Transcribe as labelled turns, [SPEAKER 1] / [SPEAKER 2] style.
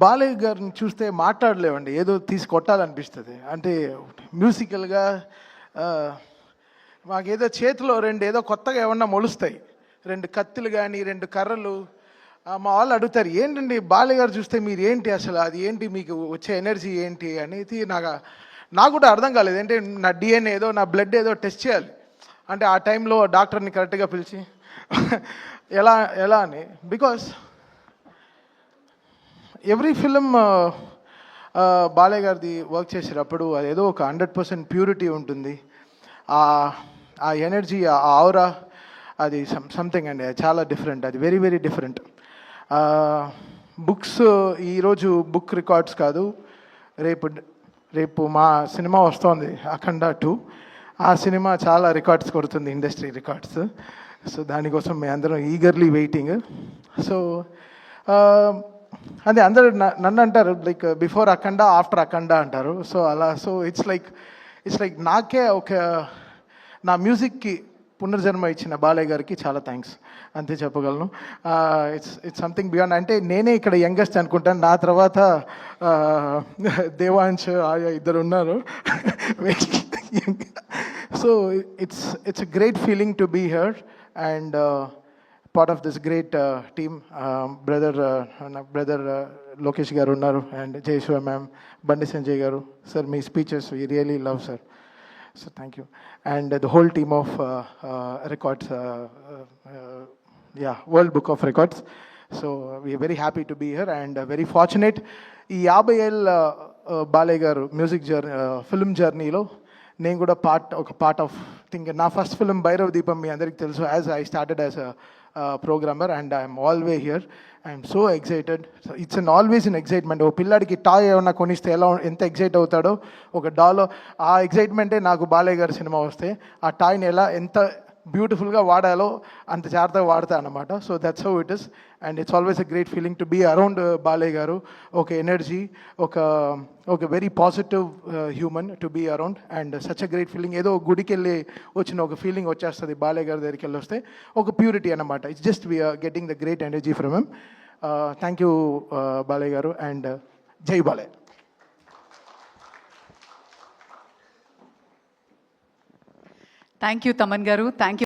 [SPEAKER 1] బాలయ్య గారిని చూస్తే మాట్లాడలేవండి, ఏదో తీసి కొట్టాలనిపిస్తుంది. అంటే మ్యూజికల్గా మాకేదో చేతిలో ఏదో కొత్తగా ఏమన్నా మొలుస్తాయి, 2 కత్తులు కానీ 2 కర్రలు. మా వాళ్ళు అడుగుతారు, ఏంటండి బాలయ్య గారు చూస్తే మీరు ఏంటి అసలు, అది ఏంటి మీకు వచ్చే ఎనర్జీ ఏంటి అనేది నాకు కూడా అర్థం కాలేదు. అంటే నా డిఎన్ఏ ఏదో, నా బ్లడ్ ఏదో టెస్ట్ చేయాలి అంటే ఆ టైంలో డాక్టర్ని కరెక్ట్గా పిలిచి ఎలా అని. బికాస్ ఎవ్రీ ఫిలిం బాలయ్య గారిది వర్క్ చేసేటప్పుడు అదేదో ఒక 100% ప్యూరిటీ ఉంటుంది. ఆ ఎనర్జీ, ఆ ఆౌరా, అది సంథింగ్ అండి, చాలా డిఫరెంట్, అది వెరీ వెరీ డిఫరెంట్. బుక్స్ ఈరోజు బుక్ రికార్డ్స్ కాదు, రేపు మా సినిమా వస్తోంది అఖండ 2. ఆ సినిమా చాలా రికార్డ్స్ కొడుతుంది, ఇండస్ట్రీ రికార్డ్స్. సో దానికోసం మేము అందరం ఈగర్లీ వెయిటింగ్. సో అదే అందరూ నన్ను అంటారు లైక్ బిఫోర్ అఖండ ఆఫ్టర్ అఖండ అంటారు. సో అలా, సో ఇట్స్ లైక్ నాకే నా మ్యూజిక్కి పునర్జన్మ ఇచ్చిన బాలయ్య గారికి చాలా థ్యాంక్స్ అంతే చెప్పగలను. It's something beyond. అంటే నేనే ఇక్కడ యంగెస్ట్ అనుకుంటాను, నా తర్వాత దేవాంశ్ ఆయా ఇద్దరు ఉన్నారు. So it's a great feeling to be here and part of this great team. Brother Lokesh garu unnaru and Jayeshwar ma'am, Bandi Sanjay garu. Sir, my speeches we really love, sir. So thank you. And the whole team of records, World Book of Records. So we are very happy to be here and very fortunate. ఈ 50 ఏళ్ళ బాలయ్య గారు music film జర్నీలో నేను కూడా ఒక part of think. నా first film Bhairava Deepam మీ అందరికీ తెలుసు. As I started as a programmer and I'm always here. I'm so excited. It's always in excitement. ఓ పిల్లాడికి టాయ్ ఏమన్నా కొనిస్తే ఎంత ఎక్సైట్ అవుతాడో ఒక డాలో, ఆ ఎక్సైట్మెంటే నాకు బాలయ్య గారి సినిమా వస్తే ఆ టాయ్ని ఎంత బ్యూటిఫుల్గా వాడాలో అంత జాగ్రత్తగా వాడతా అన్నమాట. So that's how it is. And it's always a great feeling to be around Balayya garu. ఒక ఎనర్జీ, ఒక very positive human to be around and such a great feeling. ఏదో గుడికి వెళ్ళి వచ్చిన ఒక ఫీలింగ్ వచ్చేస్తుంది బాలయ్య గారి దగ్గరికి వెళ్ళి వస్తే. ఒక ప్యూరిటీ అన్నమాట. It's just we're getting the great energy from him. Thank you Balayya garu and Jai Balayya.
[SPEAKER 2] Thank you Thaman garu. Thank you.